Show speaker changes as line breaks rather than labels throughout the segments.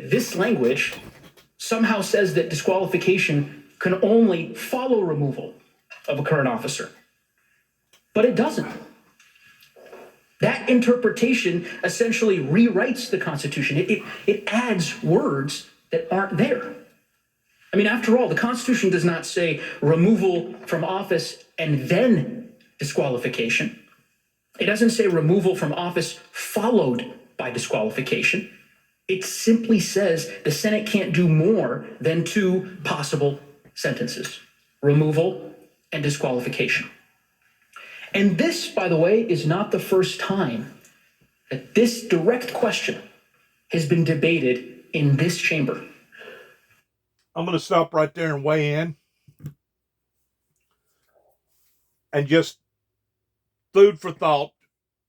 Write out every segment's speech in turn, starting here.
This language somehow says that disqualification can only follow removal of a current officer. But it doesn't. That interpretation essentially rewrites the Constitution. It adds words that aren't there. I mean, after all, the Constitution does not say removal from office and then disqualification. It doesn't say removal from office followed by disqualification. It simply says the Senate can't do more than two possible sentences: removal and disqualification. And this, by the way, is not the first time that this direct question has been debated in this chamber.
I'm going to stop right there and weigh in. And just food for thought,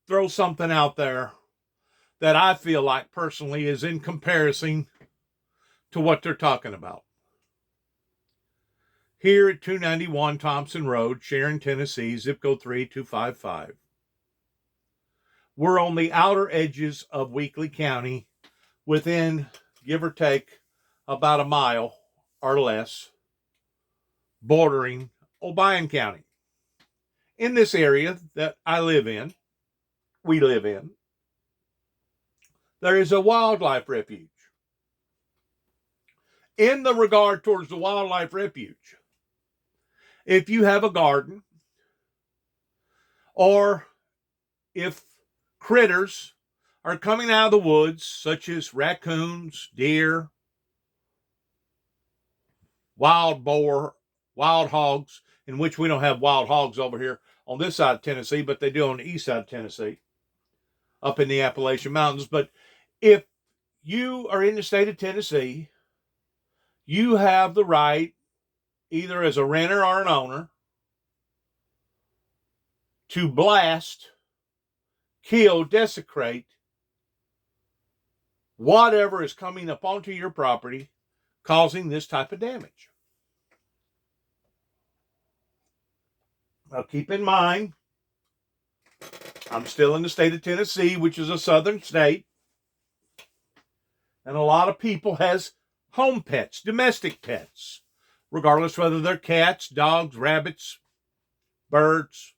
throw something out there that I feel like personally is in comparison to what they're talking about. Here at 291 Thompson Road, Sharon, Tennessee, zip code 38255. We're on the outer edges of Weakley County, within, give or take, about a mile or less, bordering Obion County. In this area that I live in, we live in, there is a wildlife refuge. In the regard towards the wildlife refuge, if you have a garden, or if critters are coming out of the woods, such as raccoons, deer, wild boar, wild hogs, in which we don't have wild hogs over here on this side of Tennessee, but they do on the east side of Tennessee, up in the Appalachian Mountains. But if you are in the state of Tennessee, you have the right, either as a renter or an owner, to blast, kill, desecrate whatever is coming up onto your property, causing this type of damage. Now keep in mind, I'm still in the state of Tennessee, which is a southern state, and a lot of people has home pets, domestic pets, regardless whether they're cats, dogs, rabbits, birds.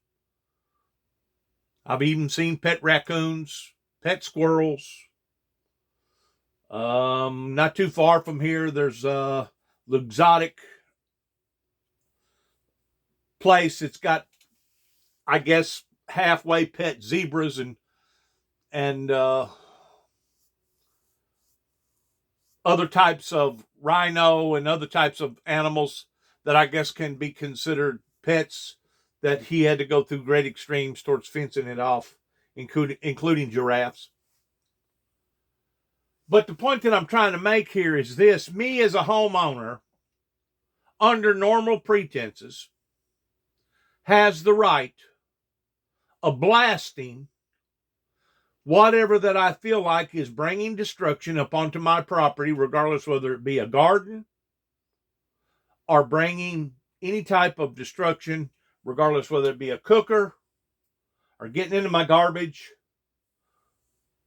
I've even seen pet raccoons, pet squirrels. Not too far from here, there's a exotic place. It's got, I guess, halfway pet zebras and other types of rhino and other types of animals that I guess can be considered pets, that he had to go through great extremes towards fencing it off, including giraffes. But the point that I'm trying to make here is this: me as a homeowner, under normal pretenses, has the right of blasting whatever that I feel like is bringing destruction up onto my property, regardless whether it be a garden or bringing any type of destruction, regardless whether it be a cooker or getting into my garbage,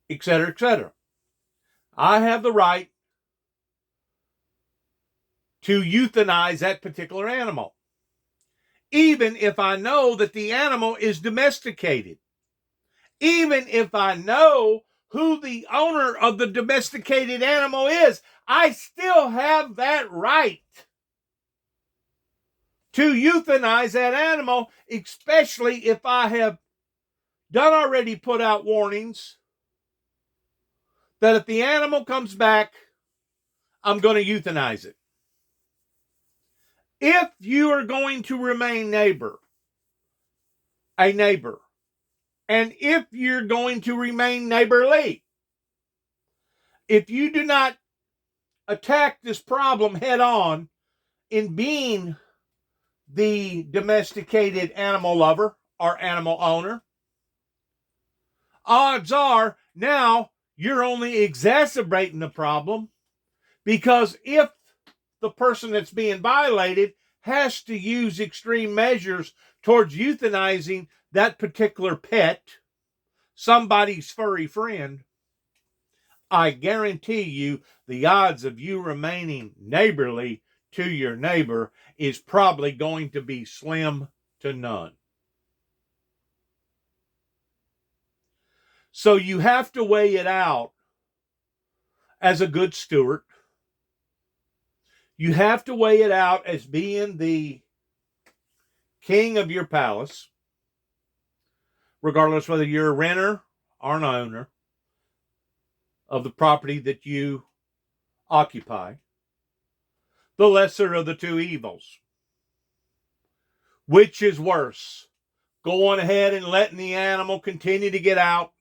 etc., etc. I have the right to euthanize that particular animal, even if I know that the animal is domesticated. Even if I know who the owner of the domesticated animal is, I still have that right to euthanize that animal, especially if I have done already put out warnings that if the animal comes back, I'm going to euthanize it. If you are going to remain a neighbor, and if you're going to remain neighborly, if you do not attack this problem head on in being the domesticated animal lover or animal owner, odds are now you're only exacerbating the problem, because if the person that's being violated has to use extreme measures towards euthanizing that particular pet, somebody's furry friend, I guarantee you the odds of you remaining neighborly to your neighbor is probably going to be slim to none. So you have to weigh it out as a good steward. You have to weigh it out as being the king of your palace, regardless whether you're a renter or an owner of the property that you occupy. The lesser of the two evils. Which is worse? Going ahead and letting the animal continue to get out,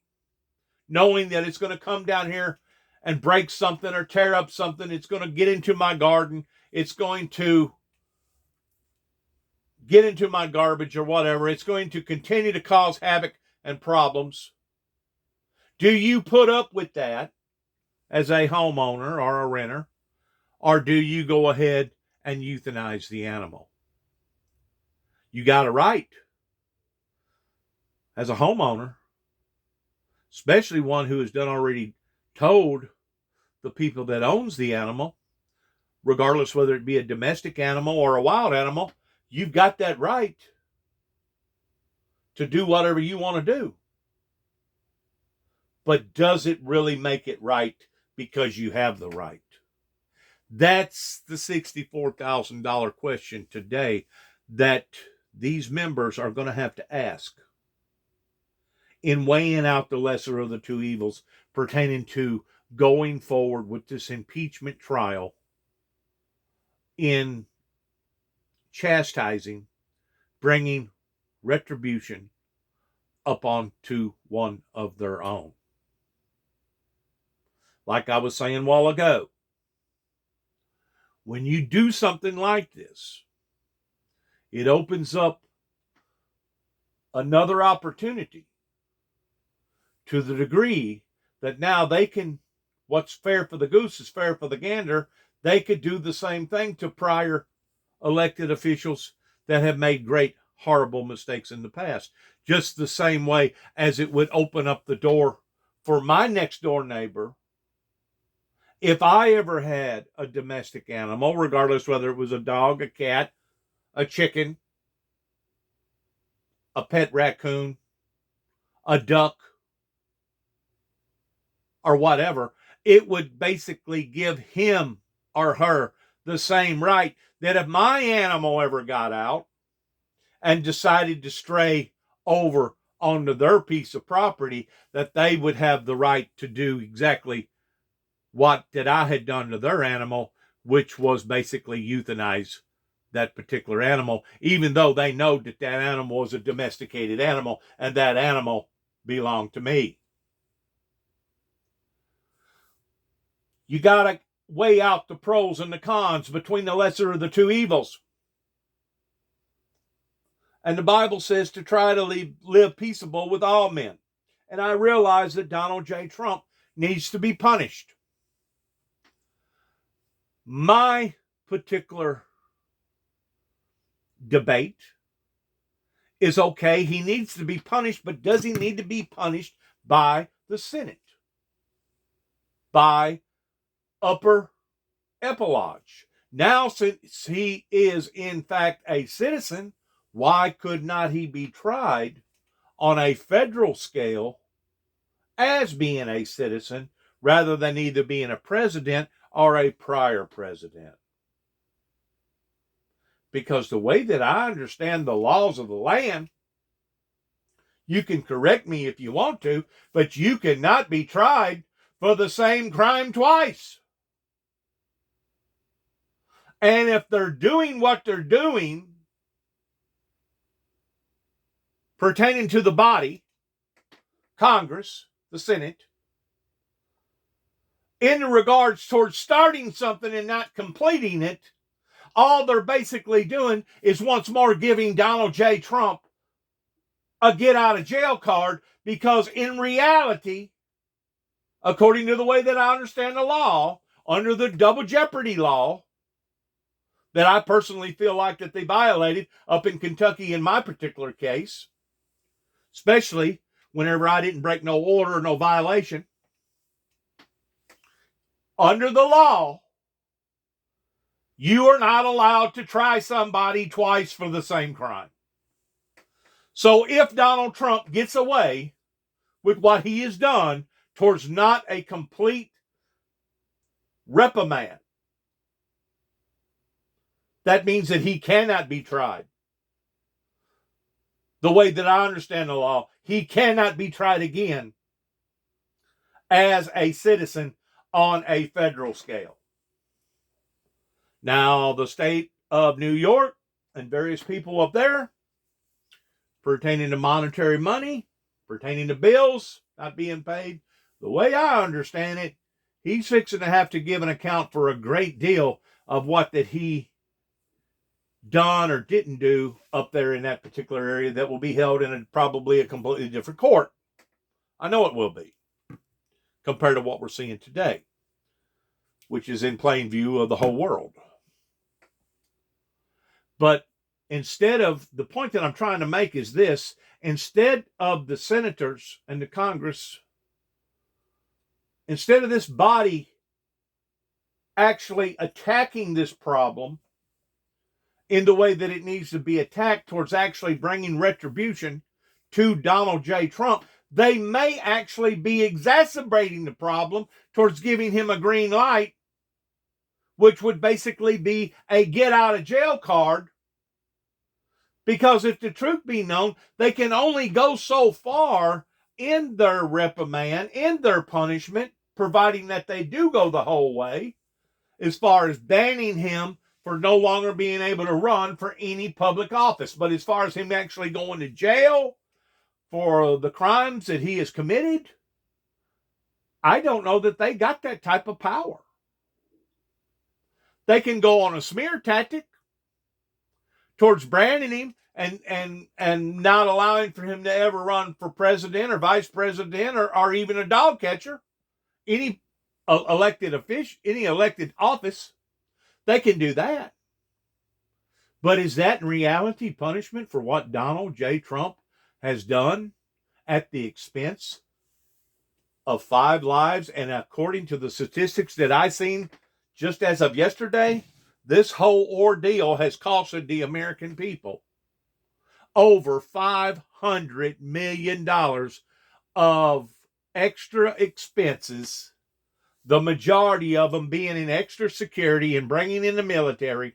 knowing that it's going to come down here and break something or tear up something. It's going to get into my garden. It's going to get into my garbage or whatever. It's going to continue to cause havoc and problems. Do you put up with that as a homeowner or a renter? Or do you go ahead and euthanize the animal? You got a right as a homeowner, especially one who has done already told the people that owns the animal, regardless whether it be a domestic animal or a wild animal, you've got that right to do whatever you want to do. But does it really make it right because you have the right? That's the $64,000 question today that these members are going to have to ask in weighing out the lesser of the two evils pertaining to going forward with this impeachment trial in chastising, bringing retribution up onto one of their own. Like I was saying a while ago, when you do something like this, it opens up another opportunity to the degree that now they can, what's fair for the goose is fair for the gander. They could do the same thing to prior elected officials that have made great, horrible mistakes in the past. Just the same way as it would open up the door for my next door neighbor. If I ever had a domestic animal, regardless whether it was a dog, a cat, a chicken, a pet raccoon, a duck, or whatever, it would basically give him or her the same right that if my animal ever got out and decided to stray over onto their piece of property, that they would have the right to do exactly what that I had done to their animal, which was basically euthanize that particular animal, even though they know that that animal was a domesticated animal and that animal belonged to me. You got to weigh out the pros and the cons between the lesser of the two evils. And the Bible says to try to live peaceable with all men. And I realize that Donald J. Trump needs to be punished. My particular debate is okay, he needs to be punished, but does he need to be punished by the Senate? By upper epillage? Now, since he is in fact a citizen, why could not he be tried on a federal scale as being a citizen rather than either being a president or a prior president? Because the way that I understand the laws of the land, you can correct me if you want to, but you cannot be tried for the same crime twice. And if they're doing what they're doing pertaining to the body, Congress, the Senate, in regards towards starting something and not completing it, all they're basically doing is once more giving Donald J. Trump a get out of jail card, because in reality, according to the way that I understand the law, under the double jeopardy law, that I personally feel like that they violated up in Kentucky in my particular case, especially whenever I didn't break no order or no violation. under the law, you are not allowed to try somebody twice for the same crime. So if Donald Trump gets away with what he has done towards not a complete reprimand, that means that he cannot be tried. The way that I understand the law, he cannot be tried again as a citizen on a federal scale. Now, the state of New York and various people up there, pertaining to monetary money, pertaining to bills not being paid, the way I understand it, he's fixing to have to give an account for a great deal of what that he done or didn't do up there in that particular area that will be held in probably a completely different court. I know it will be, compared to what we're seeing today, which is in plain view of the whole world. But instead of, the point that I'm trying to make is this, instead of the senators and the Congress, instead of this body actually attacking this problem in the way that it needs to be attacked towards actually bringing retribution to Donald J. Trump, they may actually be exacerbating the problem towards giving him a green light, which would basically be a get out of jail card. Because if the truth be known, they can only go so far in their reprimand, in their punishment, providing that they do go the whole way, as far as banning him for no longer being able to run for any public office. But as far as him actually going to jail for the crimes that he has committed, I don't know that they got that type of power. They can go on a smear tactic towards branding him and not allowing for him to ever run for president or vice president or even a dog catcher, any elected office, any elected office. They can do that. But is that in reality punishment for what Donald J. Trump has done at the expense of 5 lives? And according to the statistics that I seen just as of yesterday, this whole ordeal has costed the American people over $500 million of extra expenses, the majority of them being in extra security and bringing in the military,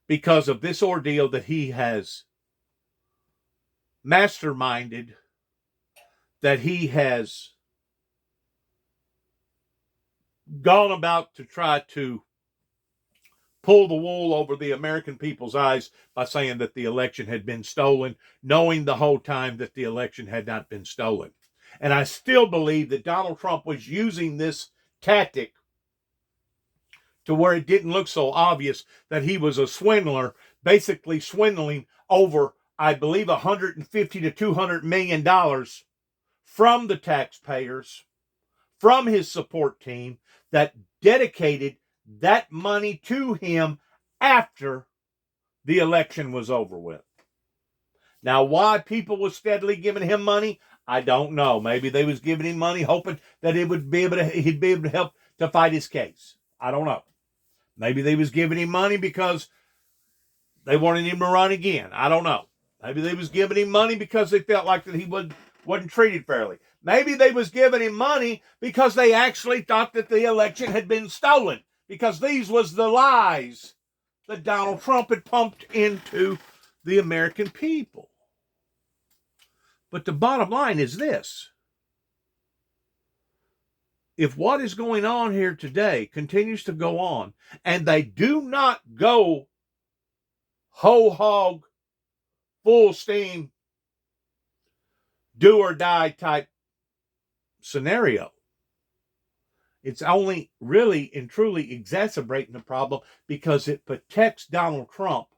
because of this ordeal that he has masterminded, that he has gone about to try to pull the wool over the American people's eyes by saying that the election had been stolen, knowing the whole time that the election had not been stolen. And I still believe that Donald Trump was using this tactic to where it didn't look so obvious that he was a swindler, basically swindling over, I believe, $150 to $200 million from the taxpayers, from his support team that dedicated that money to him after the election was over with. Now, why people were steadily giving him money, I don't know. Maybe they was giving him money hoping that he'd be able to help to fight his case. I don't know. Maybe they was giving him money because they wanted him to run again. I don't know. Maybe they was giving him money because they felt like that he wasn't treated fairly. Maybe they was giving him money because they actually thought that the election had been stolen, because these was the lies that Donald Trump had pumped into the American people. But the bottom line is this. If what is going on here today continues to go on, and they do not go whole hog, full steam, do or die type scenario, it's only really and truly exacerbating the problem, because it protects Donald Trump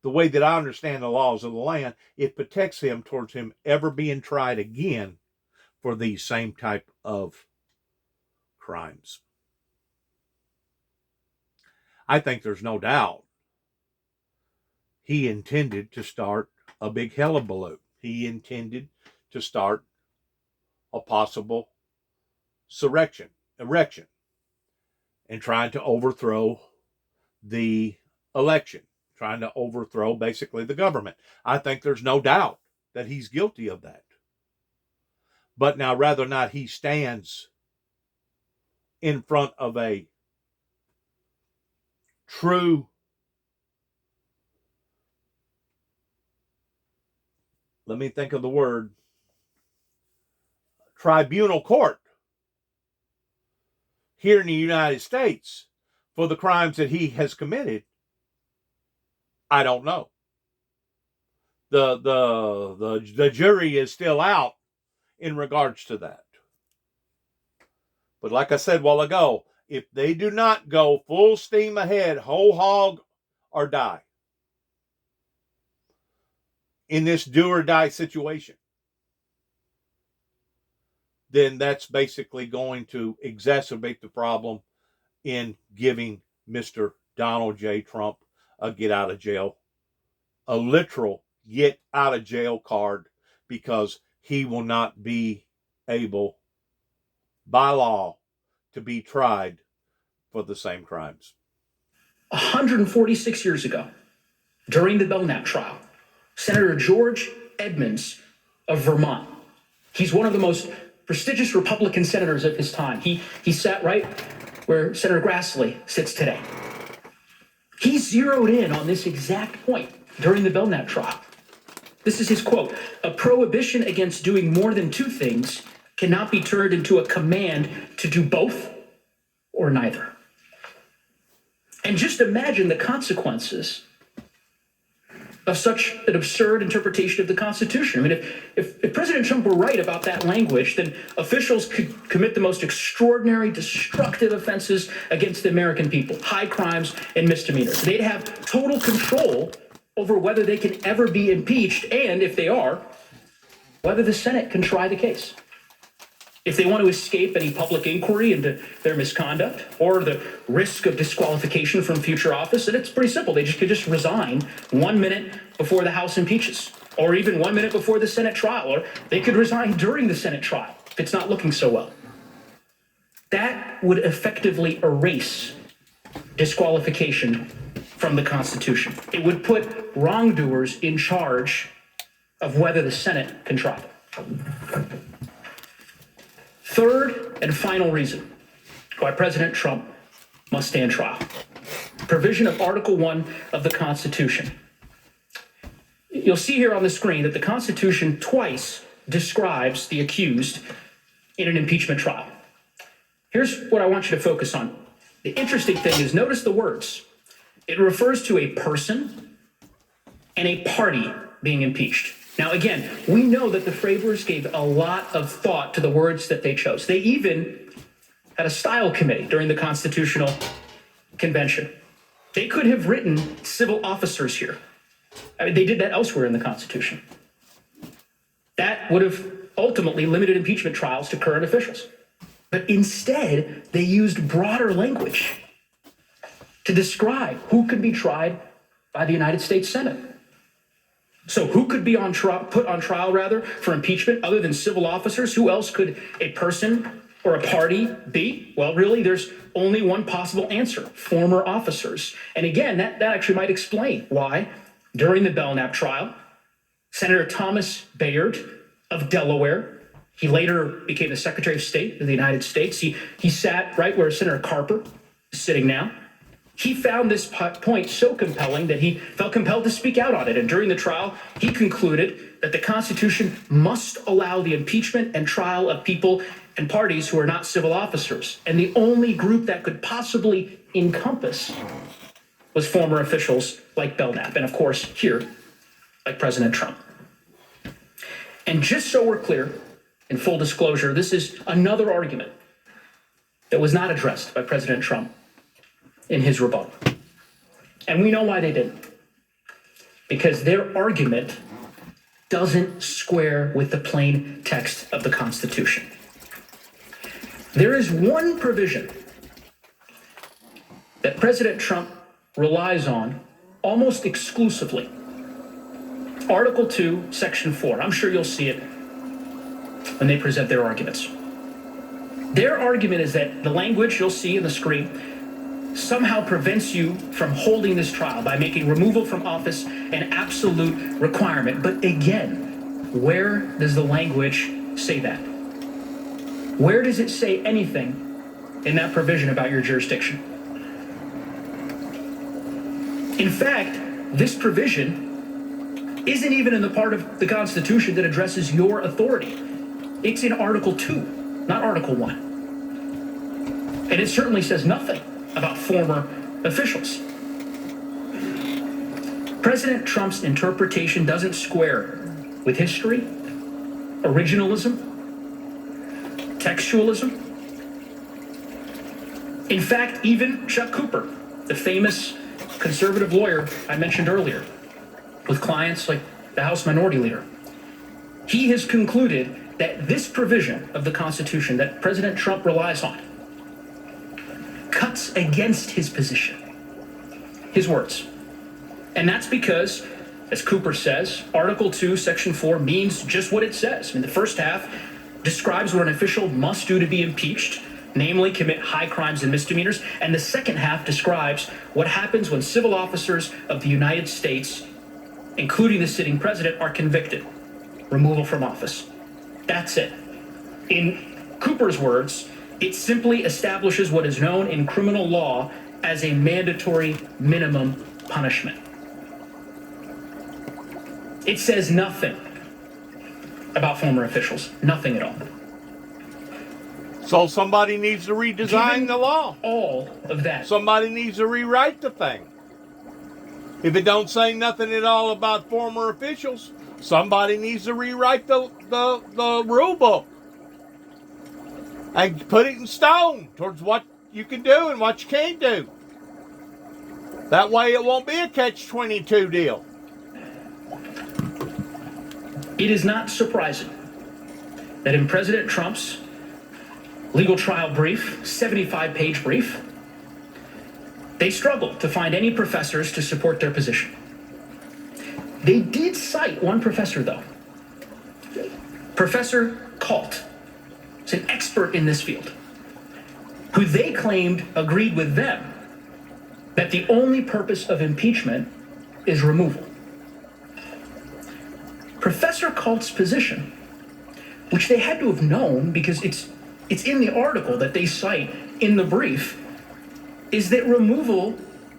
the way that I understand the laws of the land. It protects him towards him ever being tried again for these same type of crimes. I think there's no doubt he intended to start a big hullabaloo. He intended to start a possible erection. and trying to overthrow the election, trying to overthrow basically the government. I think there's no doubt that he's guilty of that. But now, whether or not he stands in front of a true, let me think of the word, tribunal court here in the United States for the crimes that he has committed, I don't know. The jury is still out in regards to that. But like I said a while ago, if they do not go full steam ahead, whole hog or die in this do or die situation, then that's basically going to exacerbate the problem in giving Mr. Donald J. Trump a get out of jail, a literal get out of jail card, because he will not be able by law to be tried for the same crimes.
146 years ago, during the Belknap trial, Senator George Edmunds of Vermont, he's one of the most prestigious Republican senators of his time. He sat right where Senator Grassley sits today. He zeroed in on this exact point during the Belknap trial. This is his quote: "A prohibition against doing more than two things cannot be turned into a command to do both or neither." And just imagine the consequences of such an absurd interpretation of the Constitution. I mean, if President Trump were right about that language, then officials could commit the most extraordinary, destructive offenses against the American people, high crimes and misdemeanors. They'd have total control over whether they can ever be impeached, and if they are, whether the Senate can try the case. If they want to escape any public inquiry into their misconduct or the risk of disqualification from future office, then it's pretty simple. They could just resign 1 minute before the House impeaches, or even 1 minute before the Senate trial, or they could resign during the Senate trial if it's not looking so well. That would effectively erase disqualification from the Constitution. It would put wrongdoers in charge of whether the Senate can try them. Third and final reason why President Trump must stand trial: provision of Article 1 of the Constitution. You'll see here on the screen that the Constitution twice describes the accused in an impeachment trial. Here's what I want you to focus on. The interesting thing is, notice the words. It refers to a person and a party being impeached. Now, again, we know that the framers gave a lot of thought to the words that they chose. They even had a style committee during the Constitutional Convention. They could have written civil officers here. I mean, they did that elsewhere in the Constitution. That would have ultimately limited impeachment trials to current officials. But instead, they used broader language to describe who could be tried by the United States Senate. So who could be put on trial for impeachment other than civil officers? Who else could a person or a party be? Well, really, there's only one possible answer: former officers. And again, that actually might explain why, during the Belknap trial, Senator Thomas Bayard of Delaware, he later became the Secretary of State of the United States. He sat right where Senator Carper is sitting now. He found this point so compelling that he felt compelled to speak out on it. And during the trial, he concluded that the Constitution must allow the impeachment and trial of people and parties who are not civil officers. And the only group that could possibly encompass was former officials like Belknap, and of course, here, like President Trump. And just so we're clear, in full disclosure, this is another argument that was not addressed by President Trump in his rebuttal. And we know why they didn't. Because their argument doesn't square with the plain text of the Constitution. There is one provision that President Trump relies on almost exclusively. Article 2, Section 4. I'm sure you'll see it when they present their arguments. Their argument is that the language you'll see on the screen somehow prevents you from holding this trial by making removal from office an absolute requirement. But again, where does the language say that? Where does it say anything in that provision about your jurisdiction? In fact, this provision isn't even in the part of the Constitution that addresses your authority. It's in Article 2, not Article 1. And it certainly says nothing about former officials. President Trump's interpretation doesn't square with history, originalism, textualism. In fact, even Chuck Cooper, the famous conservative lawyer I mentioned earlier, with clients like the House Minority Leader, he has concluded that this provision of the Constitution that President Trump relies on cuts against his position, his words. And that's because, as Cooper says, Article 2, Section 4 means just what it says. I mean, the first half describes what an official must do to be impeached, namely commit high crimes and misdemeanors. And the second half describes what happens when civil officers of the United States, including the sitting president, are convicted. Removal from office. That's it. In Cooper's words, it simply establishes what is known in criminal law as a mandatory minimum punishment. It says nothing about former officials. Nothing at all.
So somebody needs to redesign
Given
the law.
all of that.
Somebody needs to rewrite the thing. If it don't say nothing at all about former officials, somebody needs to rewrite the rule book and put it in stone towards what you can do and what you can't do. That way it won't be a catch-22 deal.
It is not surprising that in President Trump's legal trial brief, 75-page brief, they struggled to find any professors to support their position. They did cite one professor, though. Professor Kalt is an expert in this field, who they claimed agreed with them that the only purpose of impeachment is removal. Professor Kalt's position, which they had to have known because it's in the article that they cite in the brief, is that removal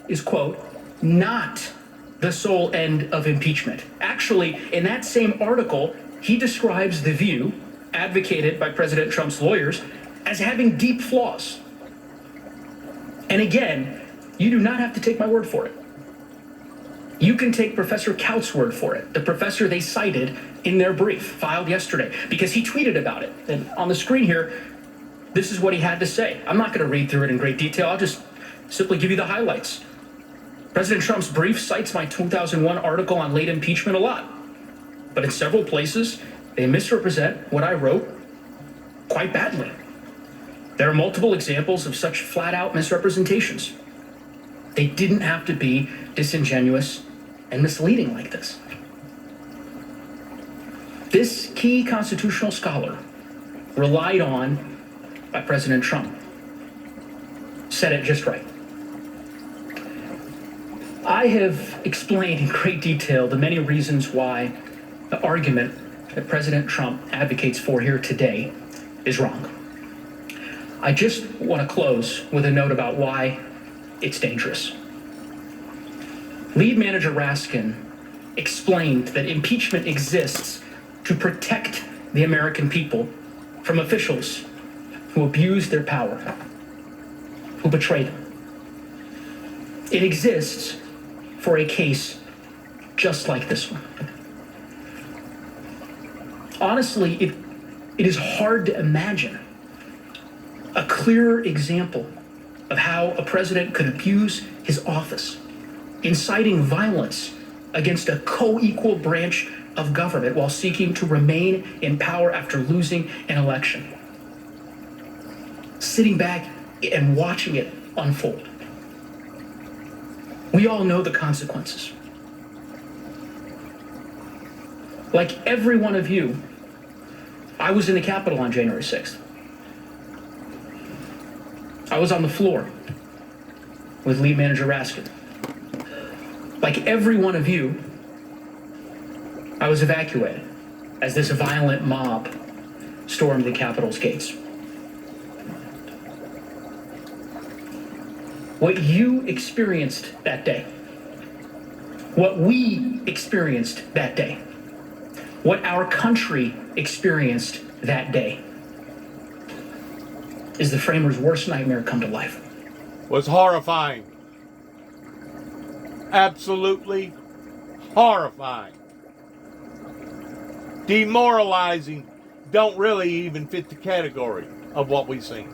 is, quote, not the sole end of impeachment. Actually, in that same article, he describes the view advocated by President Trump's lawyers as having deep flaws. And again, you do not have to take my word for it. You can take Professor Kaut's word for it, the professor they cited in their brief filed yesterday, because he tweeted about it. And on the screen here, this is what he had to say. I'm not going to read through it in great detail. I'll just simply give you the highlights. President Trump's brief cites my 2001 article on late impeachment a lot, but in several places, they misrepresent what I wrote quite badly. There are multiple examples of such flat-out misrepresentations. They didn't have to be disingenuous and misleading like this. This key constitutional scholar, relied on by President Trump, said it just right. I have explained in great detail the many reasons why the argument that President Trump advocates for here today is wrong. I just want to close with a note about why it's dangerous. Lead manager Raskin explained that impeachment exists to protect the American people from officials who abuse their power, who betray them. It exists for a case just like this one. Honestly, it is hard to imagine a clearer example of how a president could abuse his office, inciting violence against a co-equal branch of government while seeking to remain in power after losing an election. Sitting back and watching it unfold. We all know the consequences. Like every one of you, I was in the Capitol on January 6th. I was on the floor. with Lead Manager Raskin. Like every one of you, I was evacuated as this violent mob stormed the Capitol's gates. What you experienced that day, what we experienced that day, what our country experienced that day is the framers' worst nightmare come to life.
Was horrifying. Absolutely horrifying. Demoralizing. Don't really even fit the category of what we've seen.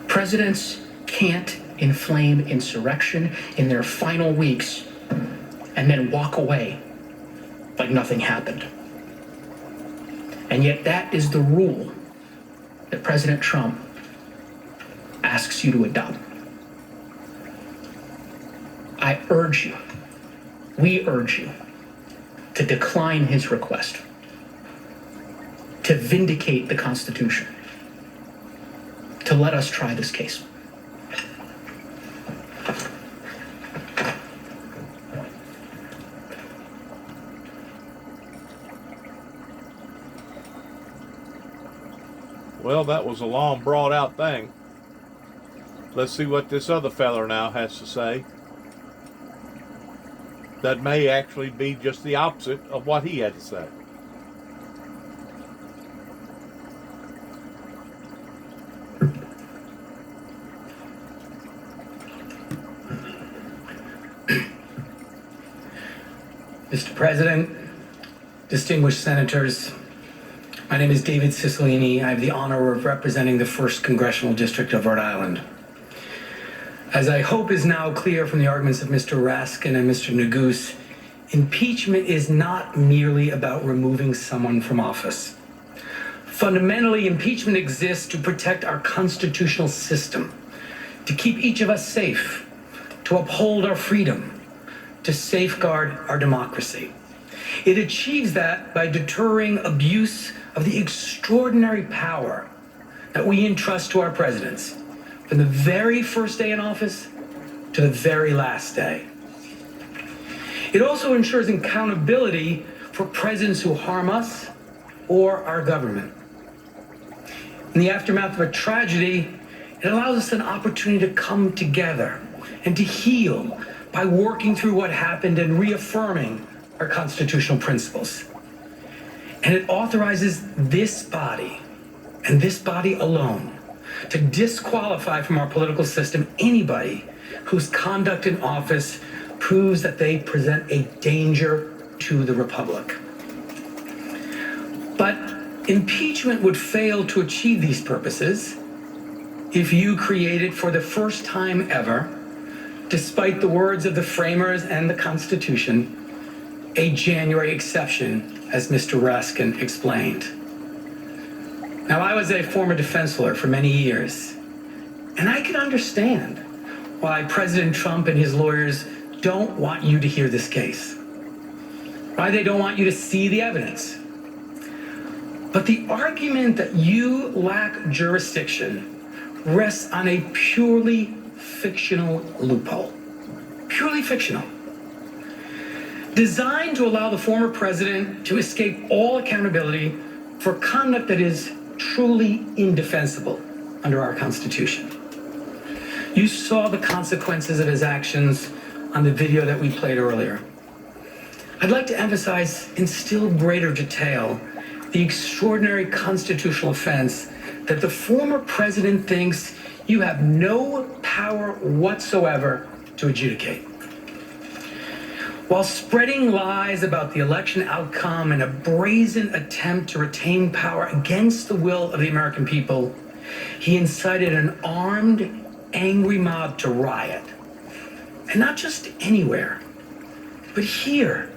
Presidents can't inflame insurrection in their final weeks and then walk away like nothing happened. And yet that is the rule that President Trump asks you to adopt. I urge you, we urge you to decline his request, to vindicate the Constitution, to let us try this case.
Well, that was a long, brought out thing. Let's see what this other feller now has to say. That may actually be just the opposite of what he had to say.
Mr. President, distinguished senators, my name is David Cicilline. I have the honor of representing the 1st Congressional District of Rhode Island. As I hope is now clear from the arguments of Mr. Raskin and Mr. Neguse, impeachment is not merely about removing someone from office. Fundamentally, impeachment exists to protect our constitutional system, to keep each of us safe, to uphold our freedom, to safeguard our democracy. It achieves that by deterring abuse of the extraordinary power that we entrust to our presidents from the very first day in office to the very last day. It also ensures accountability for presidents who harm us or our government. In the aftermath of a tragedy, it allows us an opportunity to come together and to heal by working through what happened and reaffirming our constitutional principles. And it authorizes this body, and this body alone, to disqualify from our political system anybody whose conduct in office proves that they present a danger to the republic. But impeachment would fail to achieve these purposes if you created for the first time ever, despite the words of the framers and the Constitution, a January exception, as Mr. Raskin explained. Now, I was a former defense lawyer for many years, and I can understand why President Trump and his lawyers don't want you to hear this case, why they don't want you to see the evidence. But the argument that you lack jurisdiction rests on a purely fictional loophole. Purely fictional. Designed to allow the former president to escape all accountability for conduct that is truly indefensible under our Constitution. You saw the consequences of his actions on the video that we played earlier. I'd like to emphasize in still greater detail the extraordinary constitutional offense that the former president thinks you have no power whatsoever to adjudicate. While spreading lies about the election outcome and a brazen attempt to retain power against the will of the American people, he incited an armed, angry mob to riot. And not just anywhere, but here,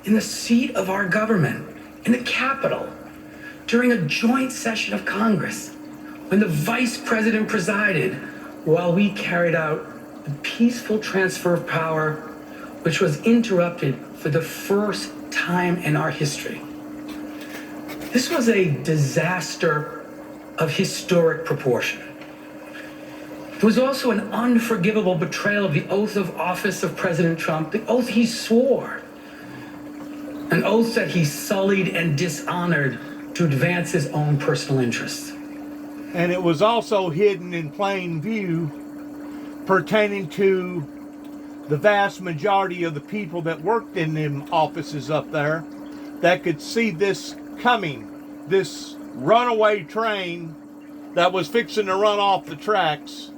in the seat of our government, in the Capitol, during a joint session of Congress, when the vice president presided while we carried out the peaceful transfer of power, which was interrupted for the first time in our history. This was a disaster of historic proportion. It was also an unforgivable betrayal of the oath of office of President Trump, the oath he swore, an oath that he sullied and dishonored to advance his own personal interests.
And it was also hidden in plain view pertaining to the vast majority of the people that worked in them offices up there that could see this coming, this runaway train that was fixing to run off the tracks.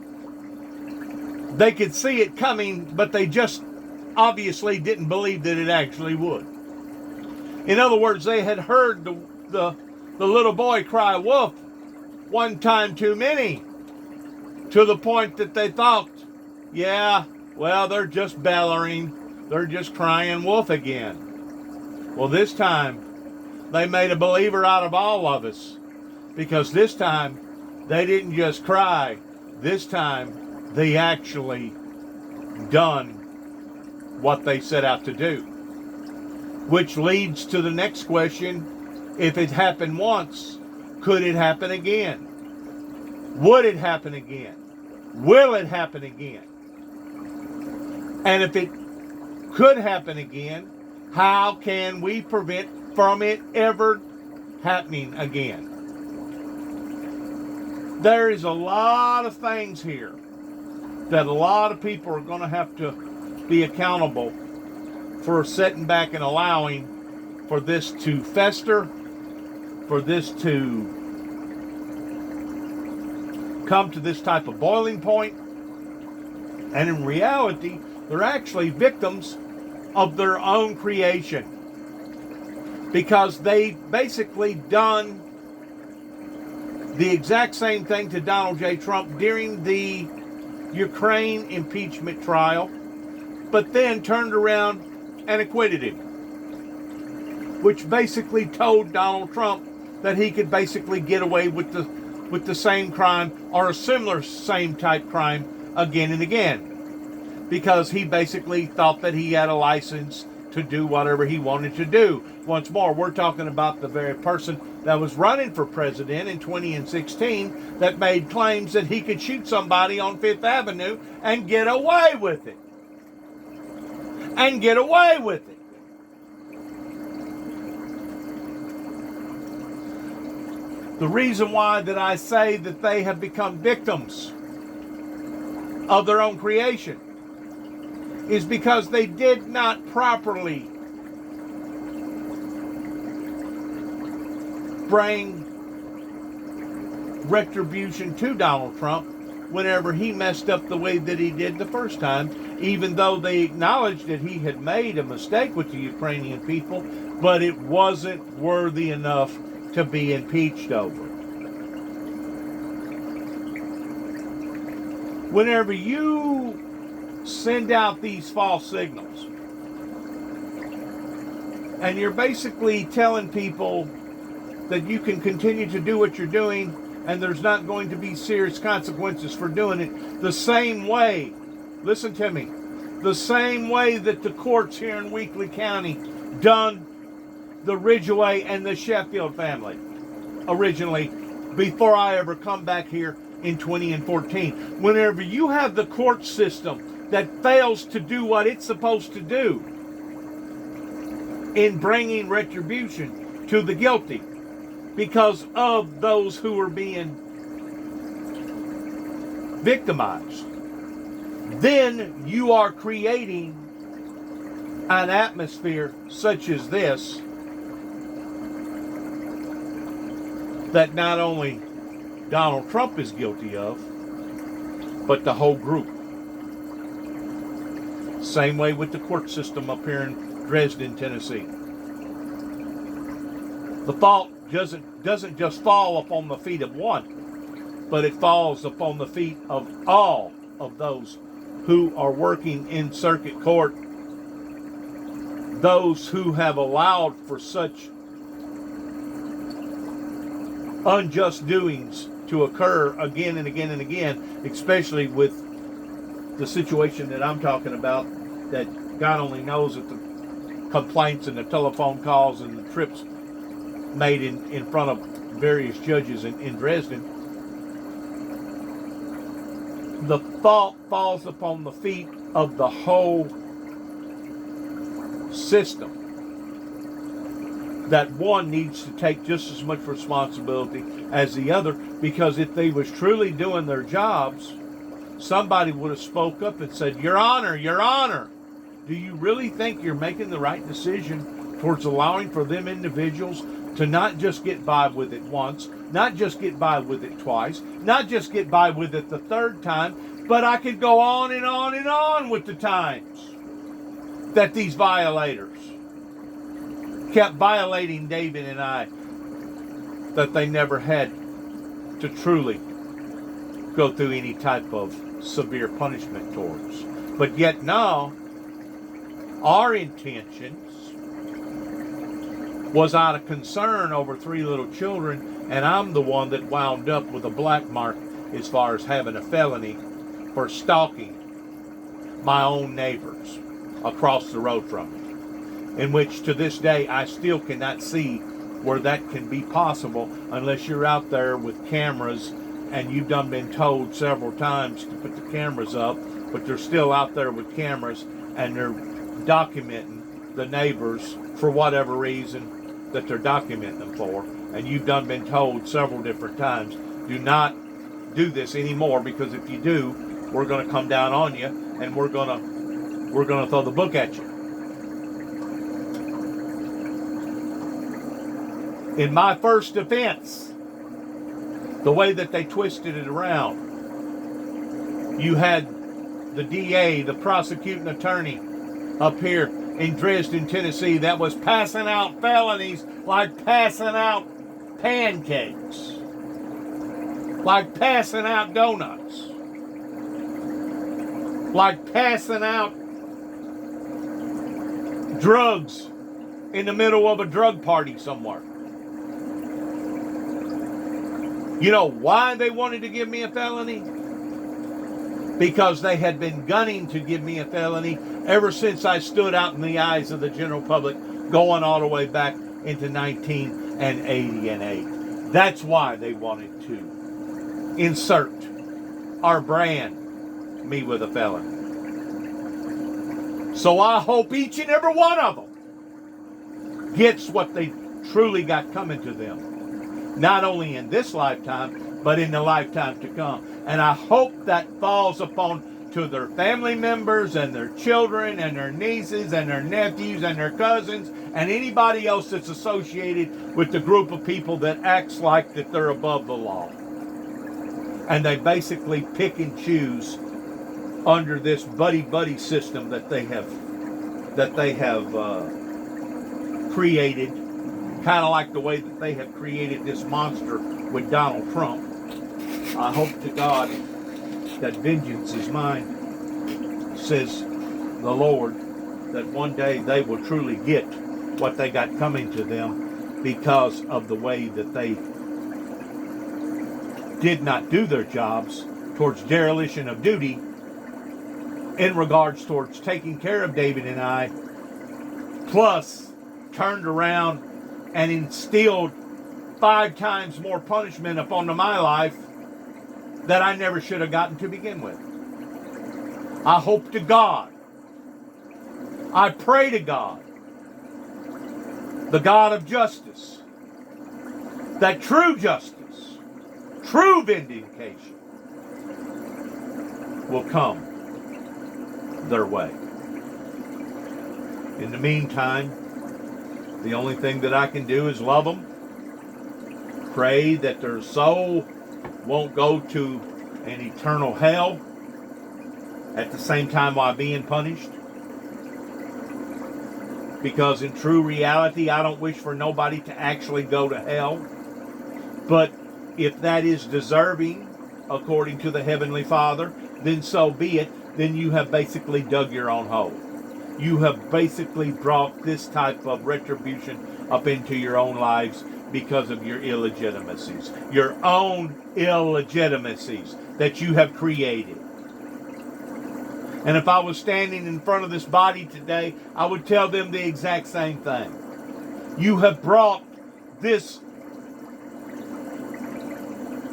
They could see it coming, but they just obviously didn't believe that it actually would. In other words, they had heard the little boy cry wolf one time too many, to the point that they thought, yeah, well, they're just bellowing, they're just crying wolf again. Well, this time, they made a believer out of all of us, because this time, they didn't just cry. This time, they actually done what they set out to do. Which leads to the next question. If it happened once, could it happen again? Would it happen again? Will it happen again? And if it could happen again, how can we prevent from it ever happening again? There is a lot of things here that a lot of people are going to have to be accountable for sitting back and allowing for this to fester, for this to come to this type of boiling point. And in reality, they're actually victims of their own creation, because they basically done the exact same thing to Donald J. Trump during the Ukraine impeachment trial, but then turned around and acquitted him, which basically told Donald Trump that he could basically get away with the same crime or a similar same type crime again and again, because he basically thought that he had a license to do whatever he wanted to do. Once more, we're talking about the very person that was running for president in 2016 that made claims that he could shoot somebody on Fifth Avenue and get away with it. And get away with it. The reason why that I say that they have become victims of their own creation is because they did not properly bring retribution to Donald Trump whenever he messed up the way that he did the first time, even though they acknowledged that he had made a mistake with the Ukrainian people, but it wasn't worthy enough to be impeached over. Whenever you send out these false signals, and you're basically telling people that you can continue to do what you're doing and there's not going to be serious consequences for doing it, the same way, listen to me, the same way that the courts here in Weakley County done the Ridgeway and the Sheffield family originally, before I ever come back here in 2014. Whenever you have the court system that fails to do what it's supposed to do in bringing retribution to the guilty because of those who are being victimized, then you are creating an atmosphere such as this that not only Donald Trump is guilty of, but the whole group. Same way with the court system up here in Dresden, Tennessee. The fault doesn't just fall upon the feet of one, but it falls upon the feet of all of those who are working in circuit court, those who have allowed for such unjust doings to occur again and again and again, especially with the situation that I'm talking about, that God only knows that the complaints and the telephone calls and the trips made in front of various judges in Dresden. the fault falls upon the feet of the whole system. That one needs to take just as much responsibility as the other, because if they was truly doing their jobs, somebody would have spoke up and said, Your Honor, do you really think you're making the right decision towards allowing for them individuals to not just get by with it once, not just get by with it twice, not just get by with it the third time, but I could go on and on and on with the times that these violators kept violating David and I, that they never had to truly go through any type of severe punishment towards. But yet now, our intentions was out of concern over 3 little children, and I'm the one that wound up with a black mark as far as having a felony for stalking my own neighbors across the road from me, in which to this day I still cannot see where that can be possible unless you're out there with cameras, and you've done been told several times to put the cameras up, but they're still out there with cameras and they're documenting the neighbors for whatever reason that they're documenting them for. And you've done been told several different times, do not do this anymore, because if you do, we're going to come down on you and we're going to throw the book at you. In my first offense, the way that they twisted it around, you had the DA, the prosecuting attorney, up here in Dresden, Tennessee, that was passing out felonies like passing out pancakes, like passing out donuts, like passing out drugs in the middle of a drug party somewhere. You know why they wanted to give me a felony? Because they had been gunning to give me a felony ever since I stood out in the eyes of the general public, going all the way back into 1988. That's why they wanted to insert or brand me with a felony. So I hope each and every one of them gets what they truly got coming to them, not only in this lifetime, but in the lifetime to come. And I hope that falls upon to their family members and their children and their nieces and their nephews and their cousins and anybody else that's associated with the group of people that acts like that they're above the law. And they basically pick and choose under this buddy system that they have created, kind of like the way that they have created this monster with Donald Trump. I hope to God that vengeance is mine, says the Lord, that one day they will truly get what they got coming to them because of the way that they did not do their jobs towards dereliction of duty in regards towards taking care of David and I, plus turned around and instilled 5 times more punishment upon my life that I never should have gotten to begin with. I hope to God, I pray to God, the God of justice, that true justice, true vindication will come their way. In the meantime, the only thing that I can do is love them, pray that their soul won't go to an eternal hell at the same time while being punished. Because in true reality, I don't wish for nobody to actually go to hell. But if that is deserving, according to the Heavenly Father, then so be it. Then you have basically dug your own hole. You have basically brought this type of retribution up into your own lives because of your illegitimacies. Your own illegitimacies that you have created. And if I was standing in front of this body today, I would tell them the exact same thing. You have brought this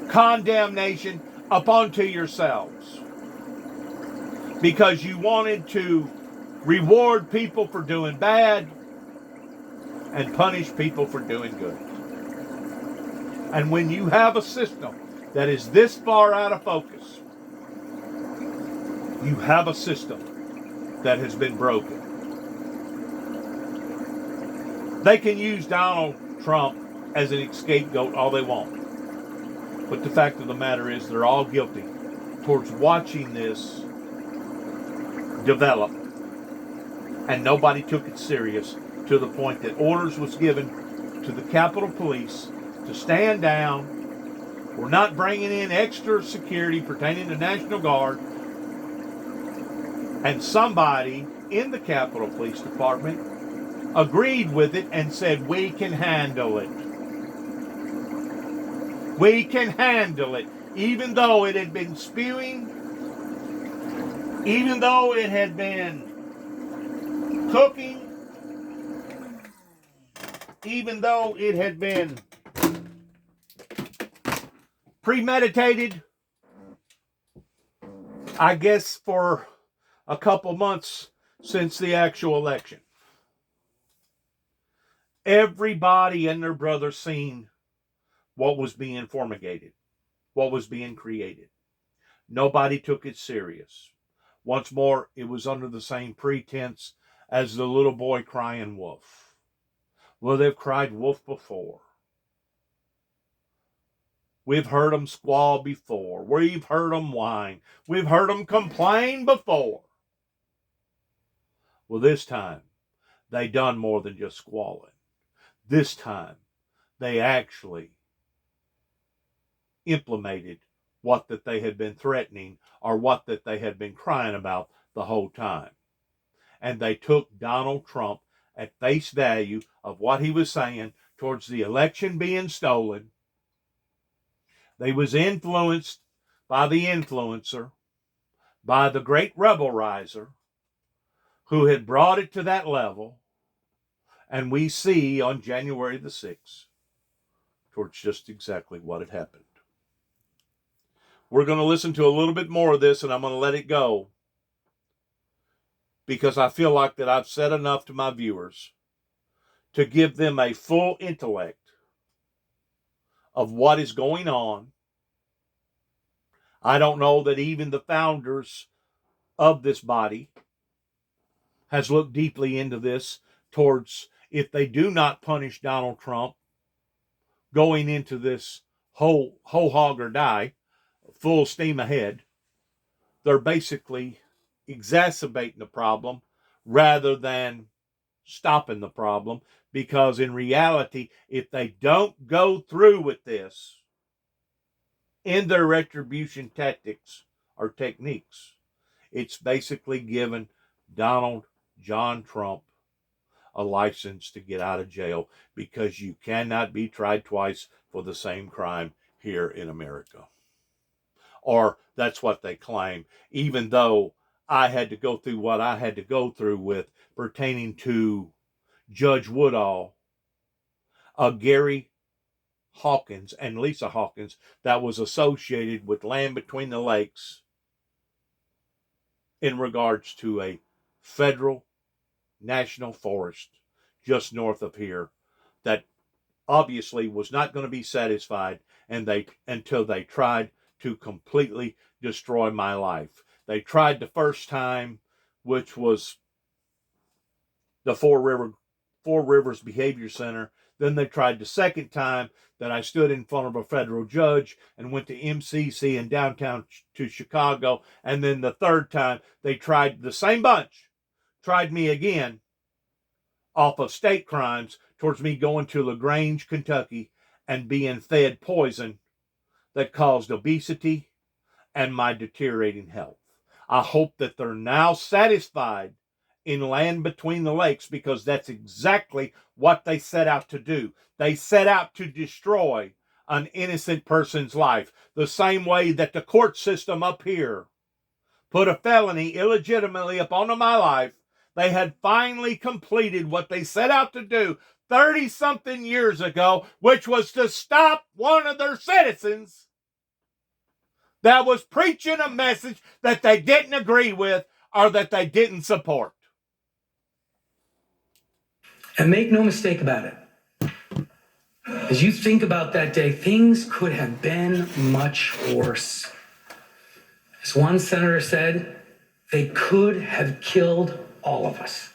condemnation upon to yourselves. because you wanted to reward people for doing bad and punish people for doing good. And when you have a system that is this far out of focus, you have a system that has been broken. They can use Donald Trump as an scapegoat all they want. But the fact of the matter is they're all guilty towards watching this develop. And nobody took it serious to the point that orders was given to the Capitol Police to stand down. We're not bringing in extra security pertaining to National Guard. And somebody in the Capitol Police Department agreed with it and said, we can handle it. We can handle it. Even though it had been spewing, even though it had been cooking, even though it had been premeditated, I guess for a couple months since the actual election. Everybody and their brother seen what was being fumigated, what was being created. Nobody took it serious. Once more, it was under the same pretense as the little boy crying wolf. Well, they've cried wolf before. We've heard them squall before. We've heard them whine. We've heard them complain before. Well, this time, they done more than just squalling. This time, they actually implemented what that they had been threatening or what that they had been crying about the whole time. And they took Donald Trump at face value of what he was saying towards the election being stolen. They was influenced by the influencer, by the great rebel riser who had brought it to that level. And we see on January the 6th towards just exactly what had happened. We're going to listen to a little bit more of this, and I'm going to let it go because I feel like that I've said enough to my viewers to give them a full intellect of what is going on. I don't know that even the founders of this body has looked deeply into this towards if they do not punish Donald Trump going into this whole hog or die, full steam ahead, they're basically exacerbating the problem rather than stopping the problem, because in reality, if they don't go through with this in their retribution tactics or techniques, it's basically given Donald John Trump a license to get out of jail, because you cannot be tried twice for the same crime here in America. Or that's what they claim, even though I had to go through what I had to go through with pertaining to Judge Woodall, Gary Hawkins and Lisa Hawkins, that was associated with Land Between the Lakes in regards to a federal national forest just north of here that obviously was not going to be satisfied until they tried to completely destroy my life. They tried the first time, which was the Four Rivers Behavior Center. Then they tried the second time that I stood in front of a federal judge and went to MCC in downtown to Chicago. And then the third time they tried the same bunch, tried me again off of state crimes towards me going to LaGrange, Kentucky and being fed poison that caused obesity and my deteriorating health. I hope that they're now satisfied in Land Between the Lakes, because that's exactly what they set out to do. They set out to destroy an innocent person's life, the same way that the court system up here put a felony illegitimately upon my life. They had finally completed what they set out to do 30-something years ago, which was to stop one of their citizens that was preaching a message that they didn't agree with or that they didn't support.
And make no mistake about it. As you think about that day, things could have been much worse. As one senator said, they could have killed all of us.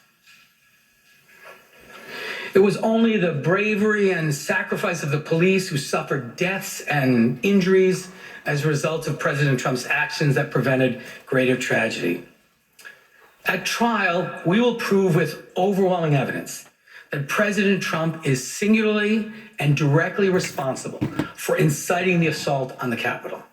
It was only the bravery and sacrifice of the police who suffered deaths and injuries as a result of President Trump's actions that prevented greater tragedy. At trial, we will prove with overwhelming evidence that President Trump is singularly and directly responsible for inciting the assault on the Capitol.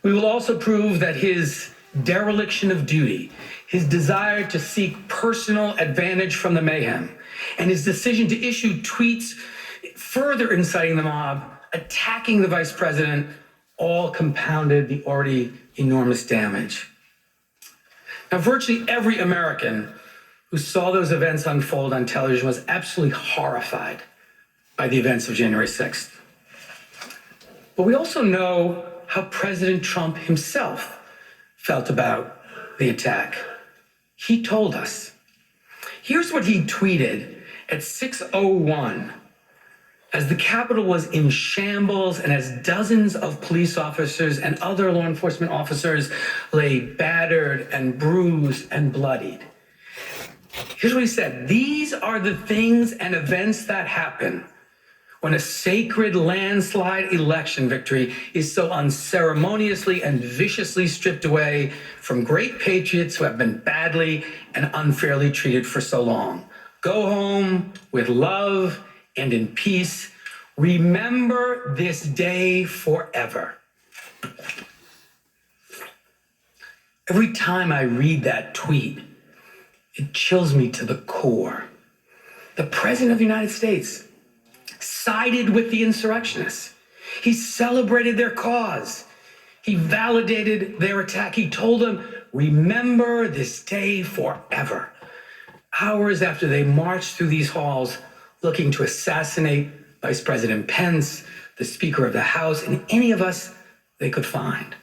We will also prove that his dereliction of duty, his desire to seek personal advantage from the mayhem, and his decision to issue tweets further inciting the mob, attacking the vice president, all compounded the already enormous damage. Now, virtually every American who saw those events unfold on television was absolutely horrified by the events of January 6th. But we also know how President Trump himself felt about the attack. He told us. Here's what he tweeted at 6:01 as the Capitol was in shambles and as dozens of police officers and other law enforcement officers lay battered and bruised and bloodied. Here's what he said. These are the things and events that happen when a sacred landslide election victory is so unceremoniously and viciously stripped away from great patriots who have been badly and unfairly treated for so long. Go home with love and in peace. Remember this day forever. Every time I read that tweet, it chills me to the core. The President of the United States sided with the insurrectionists. He celebrated their cause. He validated their attack. He told them, remember this day forever. Hours after they marched through these halls looking to assassinate Vice President Pence, the Speaker of the House, and any of us they could find.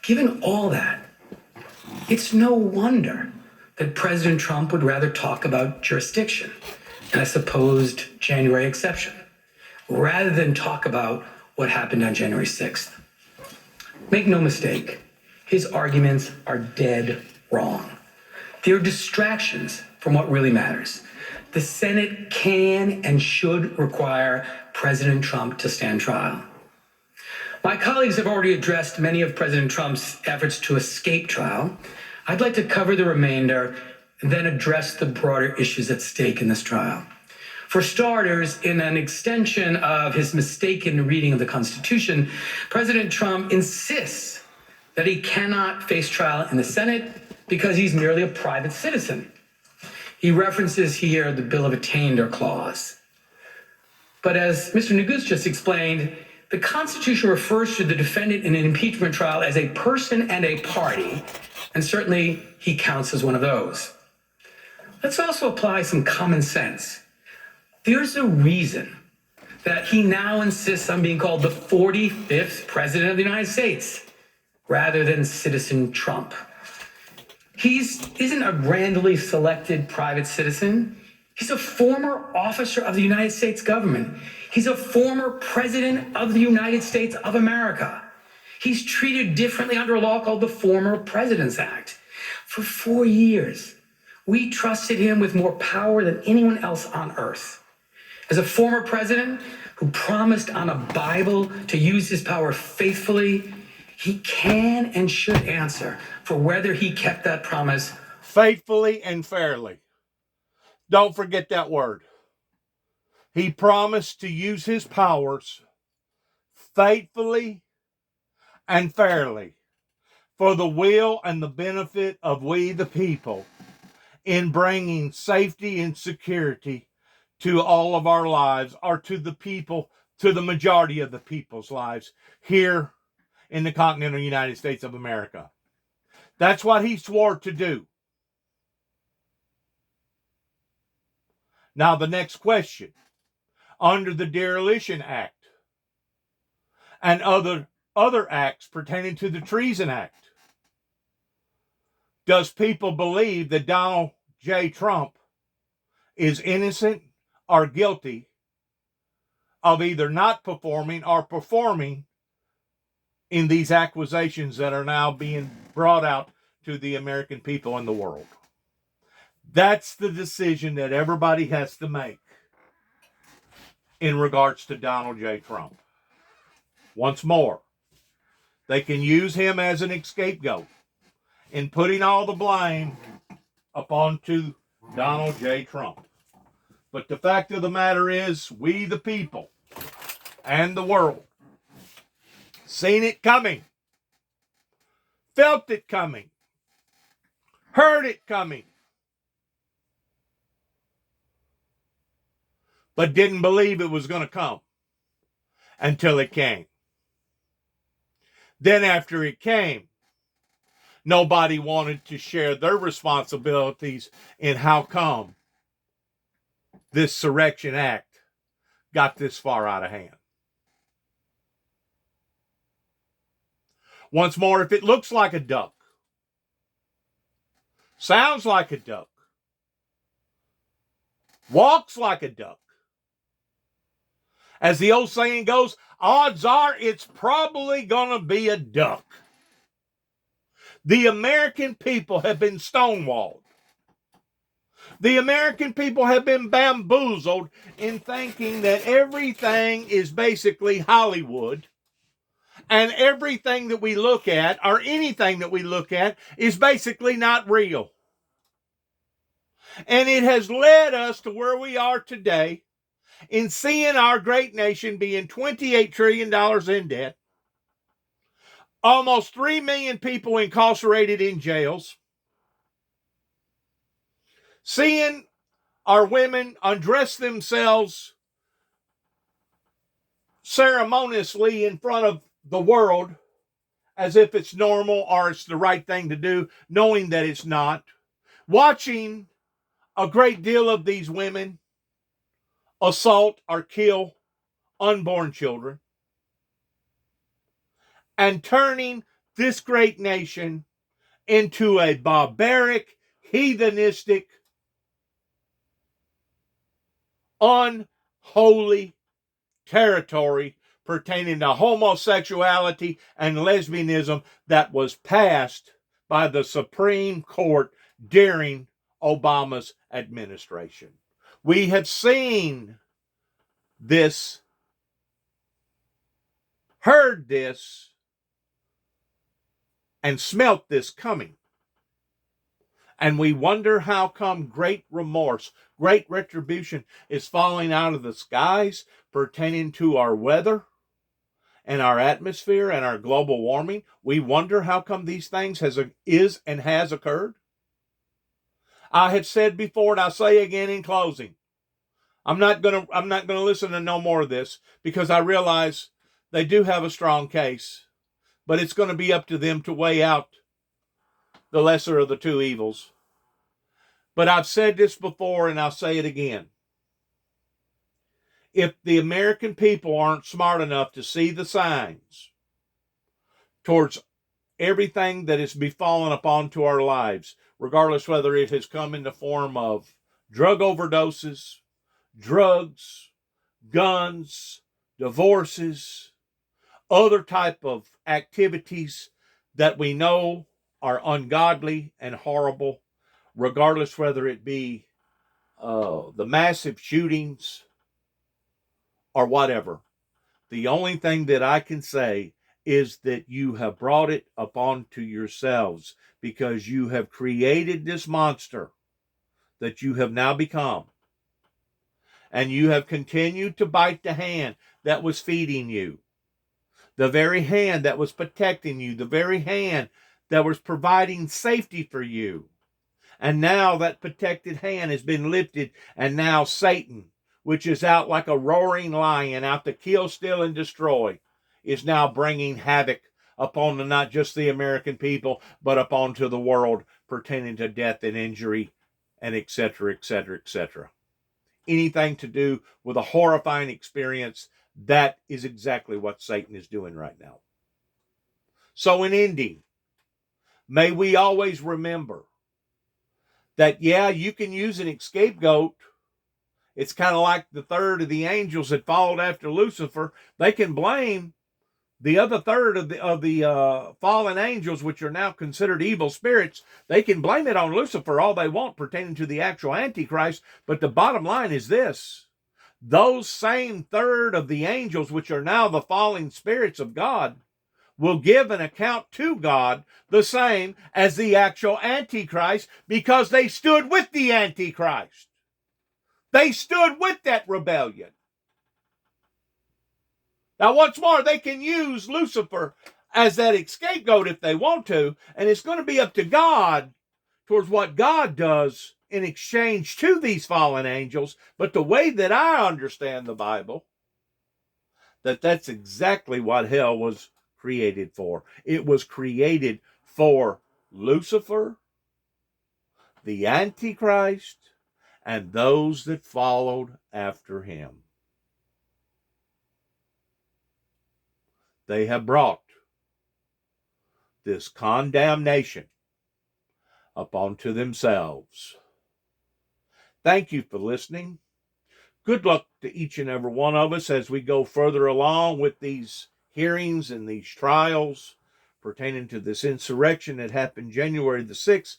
Given all that, it's no wonder that President Trump would rather talk about jurisdiction and a supposed January exception, rather than talk about what happened on January 6th. Make no mistake, his arguments are dead wrong. They're distractions from what really matters. The Senate can and should require President Trump to stand trial. My colleagues have already addressed many of President Trump's efforts to escape trial. I'd like to cover the remainder and then address the broader issues at stake in this trial. For starters, in an extension of his mistaken reading of the Constitution, President Trump insists that he cannot face trial in the Senate because he's merely a private citizen. He references here the Bill of Attainder clause. But as Mr. Neguse just explained, the Constitution refers to the defendant in an impeachment trial as a person and a party, and certainly he counts as one of those. Let's also apply some common sense. There's a reason that he now insists on being called the 45th President of the United States rather than Citizen Trump. He isn't a randomly selected private citizen. He's a former officer of the United States government. He's a former president of the United States of America. He's treated differently under a law called the Former Presidents Act. For 4 years, we trusted him with more power than anyone else on earth. As a former president who promised on a Bible to use his power faithfully, he can and should answer for whether he kept that promise
faithfully and fairly. Don't forget that word. He promised to use his powers faithfully and fairly for the will and the benefit of we the people in bringing safety and security to all of our lives, or to the people, to the majority of the people's lives here in the continental United States of America. That's what he swore to do. Now the next question. Under the Dereliction Act and other other acts pertaining to the Treason Act. Does people believe that Donald J. Trump is innocent or guilty of either not performing or performing in these accusations that are now being brought out to the American people and the world? That's the decision that everybody has to make in regards to Donald J. Trump. Once more, they can use him as an scapegoat in putting all the blame upon to Donald J. Trump. But the fact of the matter is, we the people and the world seen it coming, felt it coming, heard it coming, but didn't believe it was going to come until it came. Then after it came, nobody wanted to share their responsibilities in how come this Surrection Act got this far out of hand. Once more, if it looks like a duck, sounds like a duck, walks like a duck, as the old saying goes, odds are it's probably going to be a duck. The American people have been stonewalled. The American people have been bamboozled in thinking that everything is basically Hollywood, and everything that we look at, or anything that we look at, is basically not real. And it has led us to where we are today in seeing our great nation being $28 trillion in debt, almost 3 million people incarcerated in jails, seeing our women undress themselves ceremoniously in front of the world as if it's normal or it's the right thing to do, knowing that it's not, watching a great deal of these women assault or kill unborn children, and turning this great nation into a barbaric, heathenistic, unholy territory pertaining to homosexuality and lesbianism that was passed by the Supreme Court during Obama's administration. We have seen this, heard this, and smelt this coming. And we wonder how come great remorse, great retribution is falling out of the skies pertaining to our weather and our atmosphere and our global warming. We wonder how come these things has occurred. I have said before, and I'll say again in closing, I'm not gonna listen to no more of this, because I realize they do have a strong case, but it's going to be up to them to weigh out the lesser of the two evils. But I've said this before, and I'll say it again. If the American people aren't smart enough to see the signs towards everything that has befallen upon to our lives, regardless whether it has come in the form of drug overdoses, drugs, guns, divorces, other type of activities that we know are ungodly and horrible, regardless whether it be the massive shootings or whatever. The only thing that I can say is that you have brought it upon to yourselves, because you have created this monster that you have now become. And you have continued to bite the hand that was feeding you, the very hand that was protecting you, the very hand that was providing safety for you. And now that protected hand has been lifted, and now Satan, which is out like a roaring lion, out to kill, steal, and destroy, is now bringing havoc upon not just the American people, but upon to the world, pertaining to death and injury, and etc., etc., etc. Anything to do with a horrifying experience, that is exactly what Satan is doing right now. So in ending, may we always remember that, yeah, you can use an scapegoat. It's kind of like the third of the angels that followed after Lucifer. They can blame the other third of the fallen angels, which are now considered evil spirits. They can blame it on Lucifer all they want pertaining to the actual Antichrist. But the bottom line is this: those same third of the angels, which are now the fallen spirits of God, will give an account to God the same as the actual Antichrist, because they stood with the Antichrist. They stood with that rebellion. Now, once more, they can use Lucifer as that scapegoat if they want to, and it's going to be up to God towards what God does in exchange to these fallen angels. But the way that I understand the Bible, that's exactly what hell was created for. It was created for Lucifer, the Antichrist, and those that followed after him. They have brought this condemnation upon to themselves. Thank you for listening. Good luck to each and every one of us as we go further along with these hearings and these trials pertaining to this insurrection that happened January the 6th.